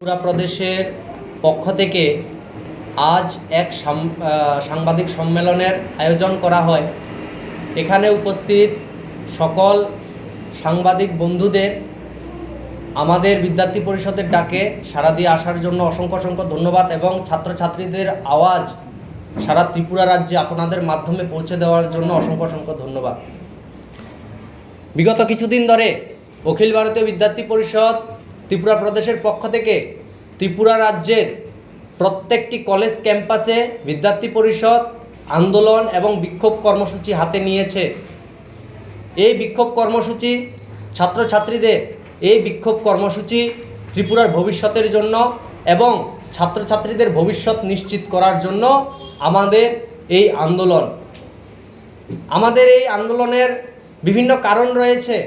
ত্রিপুরা প্রদেশের পক্ষ থেকে আজ এক সাংবাদিক সম্মেলনের আয়োজন করা হয়। এখানে উপস্থিত সকল সাংবাদিক বন্ধুদের আমাদের বিদ্যার্থী পরিষদের ডাকে সাড়া দিয়ে আসার জন্য অসংখ্য ধন্যবাদ এবং ছাত্রছাত্রীদের আওয়াজ সারা ত্রিপুরা রাজ্যে আপনাদের মাধ্যমে পৌঁছে দেওয়ার জন্য অসংখ্য ধন্যবাদ। বিগত কিছুদিন ধরে অখিল ভারতীয় বিদ্যার্থী পরিষদ ত্রিপুরা প্রদেশের পক্ষ থেকে ত্রিপুরা রাজ্যের প্রত্যেকটি কলেজ ক্যাম্পাসে বিদ্যার্থী পরিষদ আন্দোলন এবং বিক্ষোভ কর্মসূচি হাতে নিয়েছে। এই বিক্ষোভ কর্মসূচি ছাত্রছাত্রীদের এই বিক্ষোভ কর্মসূচি ত্রিপুরার ভবিষ্যতের জন্য এবং ছাত্রছাত্রীদের ভবিষ্যৎ নিশ্চিত করার জন্য আমাদের এই আন্দোলন। আমাদের এই আন্দোলনের বিভিন্ন কারণ রয়েছে।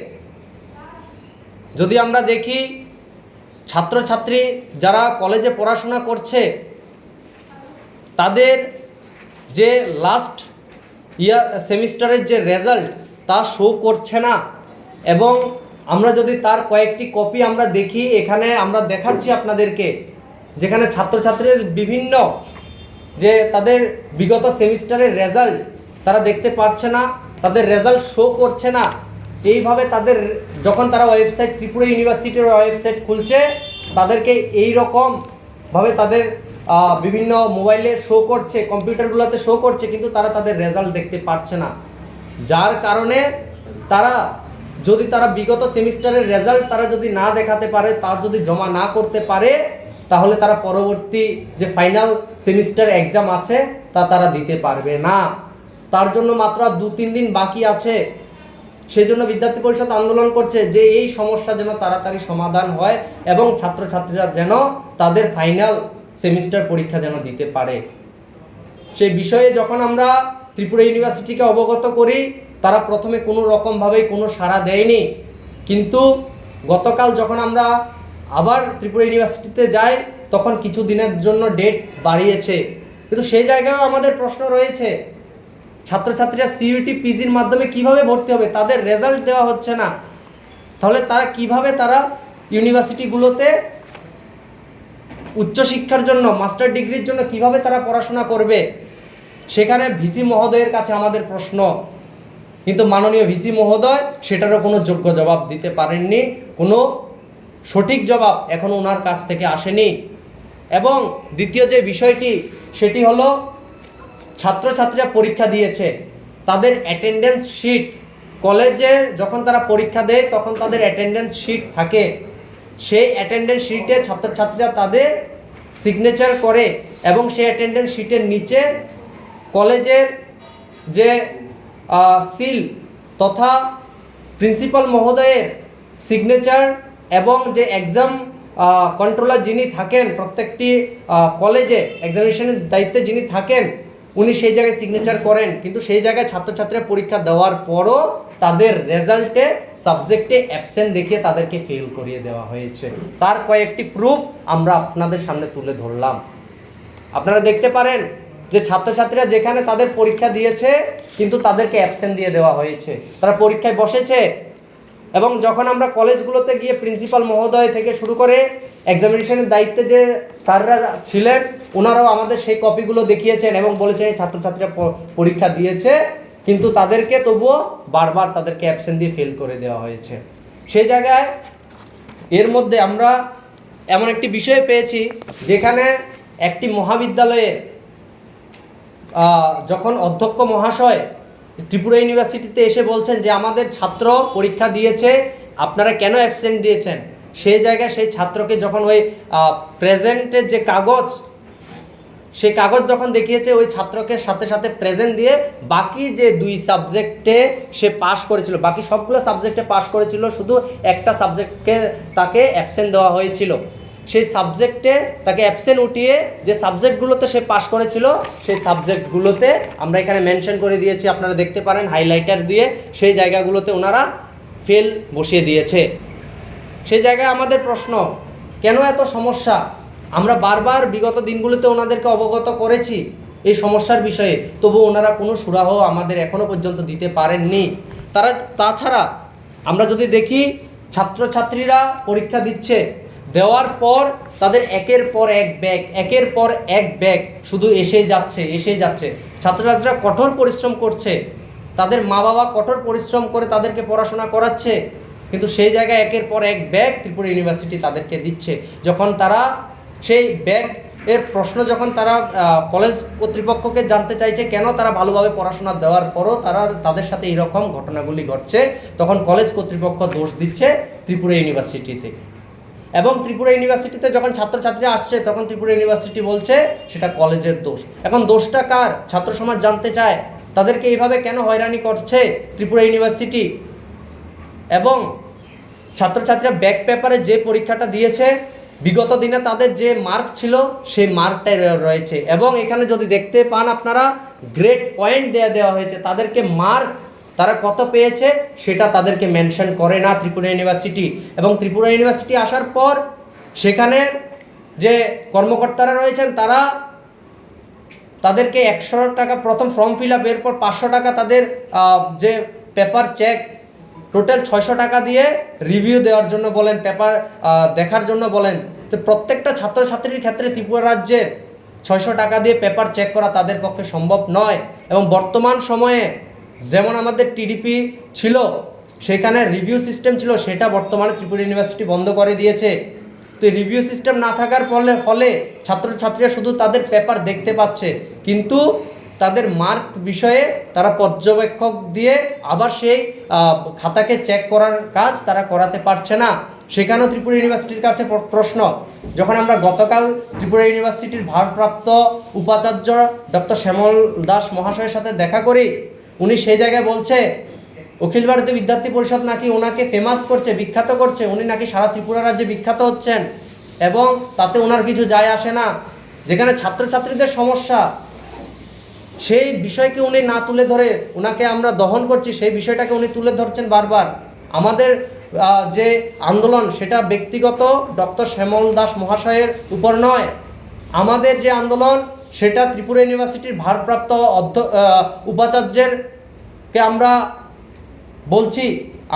যদি আমরা দেখি, ছাত্রছাত্রী যারা কলেজে পড়াশোনা করছে তাদের যে লাস্ট সেমিস্টারের যে রেজাল্ট তা শো করছে না, এবং আমরা যদি তার কয়েকটি কপি আমরা দেখি, এখানে আমরা দেখাচ্ছি আপনাদেরকে, যেখানে ছাত্রছাত্রীদের বিভিন্ন যে তাদের বিগত সেমিস্টারের রেজাল্ট তারা দেখতে পাচ্ছে না, তাদের রেজাল্ট শো করছে না। এইভাবে তাদের যখন তারা ওয়েবসাইট ত্রিপুরা ইউনিভার্সিটির ওয়েবসাইট খুলছে, তাদেরকে এই রকমভাবে তাদের বিভিন্ন মোবাইলে শো করছে, কম্পিউটারগুলোতে শো করছে, কিন্তু তারা তাদের রেজাল্ট দেখতে পাচ্ছে না। যার কারণে তারা বিগত সেমিস্টারের রেজাল্ট তারা যদি না দেখাতে পারে, তার যদি জমা না করতে পারে, তাহলে তারা পরবর্তী যে ফাইনাল সেমিস্টার এক্সাম আছে তা তারা দিতে পারবে না। তার জন্য মাত্র 2-3 দিন বাকি আছে। সেই জন্য বিদ্যার্থী পরিষদ আন্দোলন করছে যে এই সমস্যা যেন তাড়াতাড়ি সমাধান হয় এবং ছাত্রছাত্রীরা যেন তাদের ফাইনাল সেমিস্টার পরীক্ষা যেন দিতে পারে। সেই বিষয়ে যখন আমরা ত্রিপুরা ইউনিভার্সিটিকে অবগত করি, তারা প্রথমে কোনো রকমভাবেই কোনো সাড়া দেয়নি, কিন্তু গতকাল যখন আমরা আবার ত্রিপুরা ইউনিভার্সিটিতে যাই, তখন কিছু দিনের জন্য ডেট বাড়িয়েছে। কিন্তু সেই জায়গায়ও আমাদের প্রশ্ন রয়েছে, ছাত্রছাত্রীরা সিইউটি পিজির মাধ্যমে কিভাবে ভর্তি হবে? তাদের রেজাল্ট দেওয়া হচ্ছে না, তাহলে তারা কিভাবে ইউনিভার্সিটিগুলোতে উচ্চশিক্ষার জন্য মাস্টার ডিগ্রির জন্য কিভাবে তারা পড়াশোনা করবে? সেখানে ভিসি মহোদয়ের কাছে আমাদের প্রশ্ন, কিন্তু মাননীয় ভিসি মহোদয় সেটারও কোনো যোগ্য জবাব দিতে পারেননি, কোনো সঠিক জবাব এখনও ওনার কাছ থেকে আসেনি। এবং দ্বিতীয় যে বিষয়টি, সেটি হলো ছাত্রছাত্রীরা পরীক্ষা দিয়েছে, তাদের অ্যাটেন্ডেন্স শিট, কলেজে যখন তারা পরীক্ষা দেয় তখন তাদের অ্যাটেন্ডেন্স শিট থাকে, সেই অ্যাটেন্ডেন্স শিটে ছাত্রছাত্রীরা তাদের সিগনেচার করে এবং সেই অ্যাটেন্ডেন্স শিটের নিচে কলেজের যে সিল তথা প্রিন্সিপাল মহোদয়ের সিগনেচার এবং যে এক্সাম কন্ট্রোলার যিনি থাকেন প্রত্যেকটি কলেজে এক্সামিনেশনের দায়িত্বে যিনি থাকেন, উনি সেই জায়গায় সিগনেচার করেন। কিন্তু সেই জায়গায় ছাত্রছাত্রীরা পরীক্ষা দেওয়ার পরও তাদের রেজাল্টে সাবজেক্টে অ্যাবসেন্ট দেখিয়ে তাদেরকে ফেল করিয়ে দেওয়া হয়েছে। তার কয়েকটি প্রুফ আমরা আপনাদের সামনে তুলে ধরলাম। আপনারা দেখতে পারেন যে ছাত্রছাত্রীরা যেখানে তাদের পরীক্ষা দিয়েছে কিন্তু তাদেরকে অ্যাবসেন্ট দিয়ে দেওয়া হয়েছে, তারা পরীক্ষায় বসেছে। এবং যখন আমরা কলেজগুলোতে গিয়ে প্রিন্সিপাল মহোদয় থেকে শুরু করে এক্সামিনেশনের দায়িত্বে যে স্যাররা ছিলেন, ওনারাও আমাদের সেই কপিগুলো দেখিয়েছেন এবং বলেছেন এই ছাত্রছাত্রীরা পরীক্ষা দিয়েছে, কিন্তু তাদেরকে তবুও বারবার তাদেরকে অ্যাবসেন্ট দিয়ে ফেল করে দেওয়া হয়েছে। সেই জায়গায় এর মধ্যে আমরা এমন একটি বিষয় পেয়েছি, যেখানে একটি মহাবিদ্যালয়ে যখন অধ্যক্ষ মহাশয় ত্রিপুরা ইউনিভার্সিটিতে এসে বলছেন যে আমাদের ছাত্র পরীক্ষা দিয়েছে, আপনারা কেন অ্যাবসেন্ট দিয়েছেন? সেই জায়গায় সেই ছাত্রকে যখন ওই প্রেজেন্টের যে কাগজ, সেই কাগজ যখন দেখিয়েছে, ওই ছাত্রকে সাথে প্রেজেন্ট দিয়ে বাকি যে 2 সাবজেক্টে সে পাশ করেছিল, বাকি সবগুলো সাবজেক্টে পাশ করেছিল, শুধু একটা সাবজেক্টকে তাকে অ্যাবসেন্ট দেওয়া হয়েছিল। সেই সাবজেক্টে তাকে অ্যাবসেন্ট উঠিয়ে যে সাবজেক্টগুলোতে সে পাশ করেছিল, সেই সাবজেক্টগুলোতে আমরা এখানে মেনশন করে দিয়েছি, আপনারা দেখতে পারেন হাইলাইটার দিয়ে, সেই জায়গাগুলোতে ওনারা ফেল বসিয়ে দিয়েছে। সেই জায়গায় আমাদের প্রশ্ন, কেন এত সমস্যা? আমরা বারবার বিগত দিনগুলোতে ওনাদেরকে অবগত করেছি এই সমস্যার বিষয়ে, তবু ওনারা কোনো সুরাহ আমাদের এখনও পর্যন্ত দিতে পারেননি। তাছাড়া আমরা যদি দেখি, ছাত্রছাত্রীরা পরীক্ষা দিচ্ছে, দেওয়ার পর তাদের একের পর এক ব্যাগ শুধু এসেই যাচ্ছে। ছাত্রছাত্রীরা কঠোর পরিশ্রম করছে, তাদের মা বাবা কঠোর পরিশ্রম করে তাদেরকে পড়াশোনা করাচ্ছে, কিন্তু সেই জায়গায় একের পর এক ব্যাগ ত্রিপুরা ইউনিভার্সিটি তাদেরকে দিচ্ছে। যখন তারা সেই ব্যাগ এর প্রশ্ন যখন তারা কলেজ কর্তৃপক্ষকে জানতে চাইছে কেন তারা ভালোভাবে পড়াশোনা দেওয়ার পরও তাদের সাথে এইরকম ঘটনাগুলি ঘটছে, তখন কলেজ কর্তৃপক্ষ দোষ দিচ্ছে ত্রিপুরা ইউনিভার্সিটিতে। এবং ত্রিপুরা ইউনিভার্সিটিতে যখন ছাত্রছাত্রীরা আসছে তখন ত্রিপুরা ইউনিভার্সিটি বলছে সেটা কলেজের দোষ। এখন দোষটা কার? ছাত্র সমাজ জানতে চায় তাদেরকে এইভাবে কেন হয়রানি করছে ত্রিপুরা ইউনিভার্সিটি। এবং ছাত্রছাত্রীরা ব্যাক পেপারে যে পরীক্ষাটা দিয়েছে বিগত দিনে তাদের যে মার্ক ছিল সেই মার্কটাই রয়েছে। এবং এখানে যদি দেখতে পান আপনারা গ্রেড পয়েন্ট দেওয়া হয়েছে, তাদেরকে মার্ক তারা কত পেয়েছে সেটা তাদেরকে মেনশন করে না ত্রিপুরা ইউনিভার্সিটি। এবং ত্রিপুরা ইউনিভার্সিটি আসার পর সেখানে যে কর্মকর্তারা রয়েছেন তারা তাদেরকে 100 টাকা প্রথম ফর্ম ফিল আপ, এরপর 500 টাকা তাদের যে পেপার চেক, টোটাল 600 টাকা দিয়ে রিভিউ দেওয়ার জন্য বলেন, পেপার দেখার জন্য বলেন। তো প্রত্যেকটা ছাত্রছাত্রীর ক্ষেত্রে ত্রিপুরা রাজ্যের 600 টাকা দিয়ে পেপার চেক করা তাদের পক্ষে সম্ভব নয়। এবং বর্তমান সময়ে যেমন আমাদের টিডিপি ছিল সেখানে রিভিউ সিস্টেম ছিল, সেটা বর্তমানে ত্রিপুরা ইউনিভার্সিটি বন্ধ করে দিয়েছে। তো রিভিউ সিস্টেম না থাকার ফলে ছাত্রছাত্রীরা শুধু তাদের পেপার দেখতে পাচ্ছে, কিন্তু তাদের মার্ক বিষয়ে তারা পর্যবেক্ষক দিয়ে আবার সেই খাতাকে চেক করার কাজ তারা করাতে পারছে না। সেখানেও ত্রিপুরা ইউনিভার্সিটির কাছে প্রশ্ন। যখন আমরা গতকাল ত্রিপুরা ইউনিভার্সিটির ভারপ্রাপ্ত উপাচার্য ডক্টর শ্যামল দাস মহাশয়ের সাথে দেখা করি, উনি সেই জায়গায় বলছে অখিল ভারতীয় বিদ্যার্থী পরিষদ নাকি ওনাকে ফেমাস করছে, বিখ্যাত করছে, উনি নাকি সারা ত্রিপুরা রাজ্যে বিখ্যাত হচ্ছেন এবং তাতে ওনার কিছু যায় আসে না। যেখানে ছাত্রছাত্রীদের সমস্যা সেই বিষয়কে উনি না তুলে ধরে ওনাকে আমরা দহন করছি, সেই বিষয়টাকে উনি তুলে ধরছেন বারবার। আমাদের যে আন্দোলন সেটা ব্যক্তিগত ডক্টর শ্যামল দাস মহাশয়ের উপর নয়, আমাদের যে আন্দোলন সেটা ত্রিপুরা ইউনিভার্সিটির ভারপ্রাপ্ত উপাচার্যেরকে আমরা বলছি।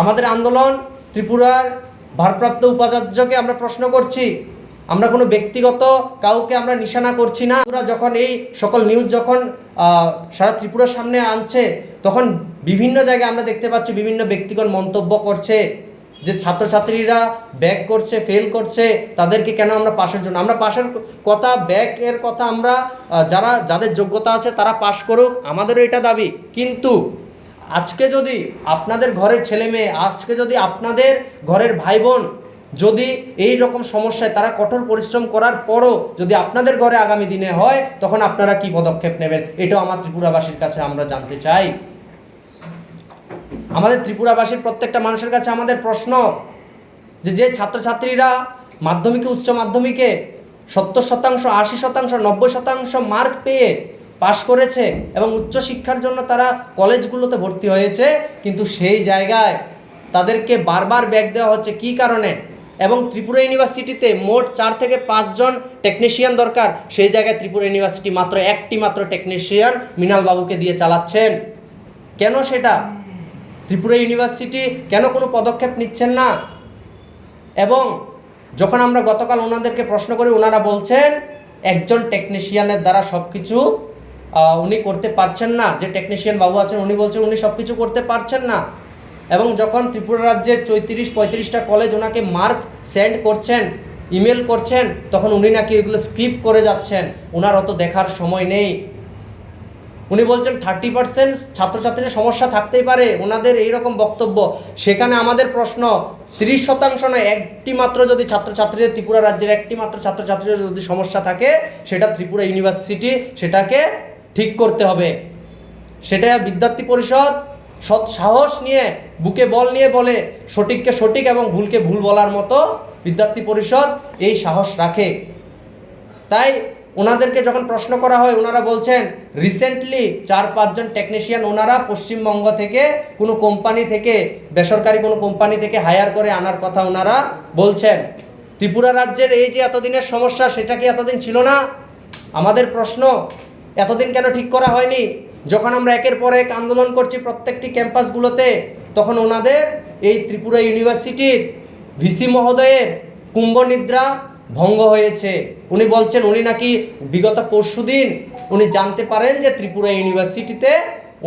আমাদের আন্দোলন ত্রিপুরার ভারপ্রাপ্ত উপাচার্যকে আমরা প্রশ্ন করছি, আমরা কোনো ব্যক্তিগত কাউকে আমরা নিশানা করছি না। যখন এই সকল নিউজ যখন সারা ত্রিপুরার সামনে আনছে তখন বিভিন্ন জায়গায় আমরা দেখতে পাচ্ছি বিভিন্ন ব্যক্তিগত মন্তব্য করছে যে ছাত্রছাত্রীরা ব্যাক করছে, ফেল করছে, তাদেরকে কেন আমরা পাশের জন্য, আমরা পাশের কথা, ব্যাকের কথা আমরা যাদের যোগ্যতা আছে তারা পাশ করুক, আমাদেরও এটা দাবি। কিন্তু আজকে যদি আপনাদের ঘরের ছেলে মেয়ে, আজকে যদি আপনাদের ঘরের ভাই বোন যদি এই রকম সমস্যায় তারা কঠোর পরিশ্রম করার পরও যদি আপনাদের ঘরে আগামী দিনে হয় তখন আপনারা কি পদক্ষেপ নেবেন, এটাও আমার ত্রিপুরাবাসীর কাছে আমরা জানতে চাই। আমাদের ত্রিপুরাবাসীর প্রত্যেকটা মানুষের কাছে আমাদের প্রশ্ন যে ছাত্রছাত্রীরা মাধ্যমিকে, উচ্চ মাধ্যমিকে 70%, 80%, 90% মার্ক পেয়ে পাশ করেছে এবং উচ্চশিক্ষার জন্য তারা কলেজগুলোতে ভর্তি হয়েছে, কিন্তু সেই জায়গায় তাদেরকে বারবার ব্যাক দেওয়া হচ্ছে কী কারণে? এবং ত্রিপুরা ইউনিভার্সিটিতে মোট 4 থেকে 5 জন টেকনিশিয়ান দরকার, সেই জায়গায় ত্রিপুরা ইউনিভার্সিটি মাত্র একটি টেকনিশিয়ান মৃণাল বাবুকে দিয়ে চালাচ্ছেন। কেন সেটা? ত্রিপুরা ইউনিভার্সিটি কেন কোনো পদক্ষেপ নিচ্ছেন না? এবং যখন আমরা গতকাল ওনাদেরকে প্রশ্ন করি ওনারা বলছেন একজন টেকনিশিয়ানের দ্বারা সব কিছু উনি করতে পারছেন না। যে টেকনিশিয়ান বাবু আছেন উনি বলছেন উনি সব কিছু করতে পারছেন না। এবং যখন ত্রিপুরা রাজ্যের 34-35টা কলেজ ওনাকে মার্ক সেন্ড করছেন, ইমেল করছেন, তখন উনি নাকি এগুলো স্ক্রিপ্ট করে যাচ্ছেন, ওনার অত দেখার সময় নেই। উনি বলছেন 30% ছাত্রছাত্রীর সমস্যা থাকতেই পারে, ওনাদের এইরকম বক্তব্য। সেখানে আমাদের প্রশ্ন 30% নয়, একটি মাত্র যদি ছাত্রছাত্রীদের, ত্রিপুরা রাজ্যের একটি মাত্র ছাত্রছাত্রীদের যদি সমস্যা থাকে সেটা ত্রিপুরা ইউনিভার্সিটি সেটাকে ঠিক করতে হবে। সেটা বিদ্যার্থী পরিষদ সৎ সাহস নিয়ে, বুকে বল নিয়ে বলে, সঠিককে সঠিক এবং ভুলকে ভুল বলার মতো বিদ্যার্থী পরিষদ এই সাহস রাখে। তাই ওনাদেরকে যখন প্রশ্ন করা হয় ওনারা বলছেন রিসেন্টলি 4-5 জন টেকনিশিয়ান ওনারা পশ্চিমবঙ্গ থেকে কোনো কোম্পানি থেকে, বেসরকারি কোনো কোম্পানি থেকে হায়ার করে আনার কথা ওনারা বলছেন। ত্রিপুরা রাজ্যের এই যে এতদিনের সমস্যা সেটা কি এতদিন ছিল না? আমাদের প্রশ্ন এতদিন কেন ঠিক করা হয়নি? যখন আমরা একের পর এক আন্দোলন করছি প্রত্যেকটি ক্যাম্পাসগুলোতে, তখন ওনাদের এই ত্রিপুরা ইউনিভার্সিটির ভিসি মহোদয়ের কুম্ভনিদ্রা ভঙ্গ হয়েছে। উনি বলছেন উনি নাকি বিগত পরশুদিন উনি জানতে পারেন যে ত্রিপুরা ইউনিভার্সিটিতে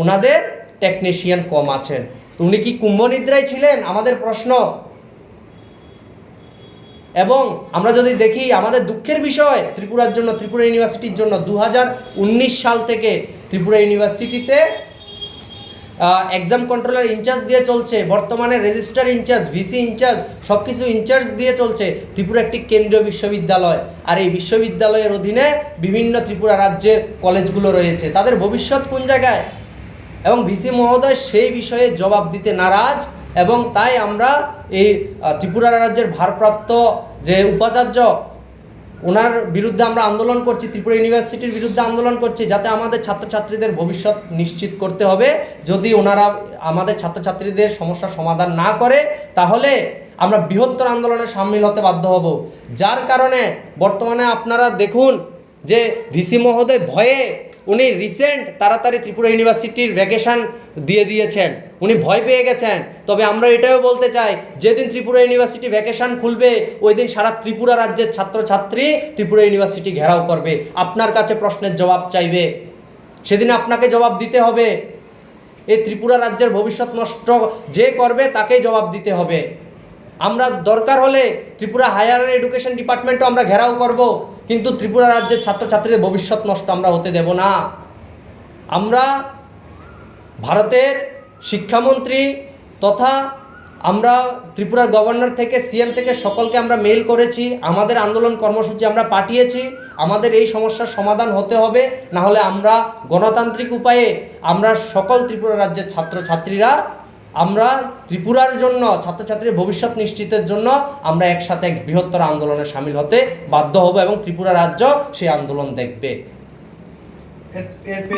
ওনাদের টেকনিশিয়ান কম আছেন। তো উনি কি কুম্ভনিদ্রায় ছিলেন, আমাদের প্রশ্ন। এবং আমরা যদি দেখি আমাদের দুঃখের বিষয় ত্রিপুরার জন্য, ত্রিপুরা ইউনিভার্সিটির জন্য 2019 সাল থেকে ত্রিপুরা ইউনিভার্সিটিতে এক্সাম কন্ট্রোলার ইনচার্জ দিয়ে চলছে, বর্তমানে রেজিস্ট্রার ইনচার্জ, ভিসি ইনচার্জ, সব কিছু ইনচার্জ দিয়ে চলছে। ত্রিপুরা একটি কেন্দ্রীয় বিশ্ববিদ্যালয়, আর এই বিশ্ববিদ্যালয়ের অধীনে বিভিন্ন ত্রিপুরা রাজ্যের কলেজগুলো রয়েছে। তাদের ভবিষ্যৎ কোন জায়গায়? এবং ভিসি মহোদয় সেই বিষয়ে জবাব দিতে নারাজ, এবং তাই আমরা এই ত্রিপুরা রাজ্যের ভারপ্রাপ্ত যে উপাচার্য ওনার বিরুদ্ধে আমরা আন্দোলন করছি, ত্রিপুরা ইউনিভার্সিটির বিরুদ্ধে আন্দোলন করছি, যাতে আমাদের ছাত্রছাত্রীদের ভবিষ্যৎ নিশ্চিত করতে হবে। যদি ওনারা আমাদের ছাত্রছাত্রীদের সমস্যার সমাধান না করে তাহলে আমরা বৃহত্তর আন্দোলনে সামিল হতে বাধ্য হব। যার কারণে বর্তমানে আপনারা দেখুন যে ভিসি মহোদয় ভয়ে উনি রিসেন্ট তাড়াতাড়ি ত্রিপুরা ইউনিভার্সিটির ভ্যাকেশন দিয়ে দিয়েছেন, উনি ভয় পেয়ে গেছেন। তবে আমরা এটাও বলতে চাই, যেদিন ত্রিপুরা ইউনিভার্সিটি ভ্যাকেশন খুলবে ওই দিন সারা ত্রিপুরা রাজ্যের ছাত্রছাত্রী ত্রিপুরা ইউনিভার্সিটি ঘেরাও করবে, আপনার কাছে প্রশ্নের জবাব চাইবে, সেদিন আপনাকে জবাব দিতে হবে। এই ত্রিপুরা রাজ্যের ভবিষ্যৎ নষ্ট যে করবে তাকেই জবাব দিতে হবে। আমরা দরকার হলে ত্রিপুরা হায়ার এডুকেশন ডিপার্টমেন্টও আমরা ঘেরাও করব, কিন্তু ত্রিপুরা রাজ্যের ছাত্রছাত্রীদের ভবিষ্যৎ নষ্ট আমরা হতে দেব না। আমরা ভারতের শিক্ষামন্ত্রী তথা আমরা ত্রিপুরার গভর্নর থেকে সিএম থেকে সকলকে আমরা মেইল করেছি, আমাদের আন্দোলন কর্মসূচি আমরা পাঠিয়েছি। আমাদের এই সমস্যার সমাধান হতে হবে, না হলে আমরা গণতান্ত্রিক উপায়ে আমরা সকল ত্রিপুরা রাজ্যের ছাত্রছাত্রীরা আমরা ত্রিপুরার জন্য, ছাত্রছাত্রীর ভবিষ্যৎ নিশ্চিতের জন্য আমরা একসাথে এক বৃহত্তর আন্দোলনে সামিল হতে বাধ্য হব, এবং ত্রিপুরা রাজ্য সেই আন্দোলন দেখবে।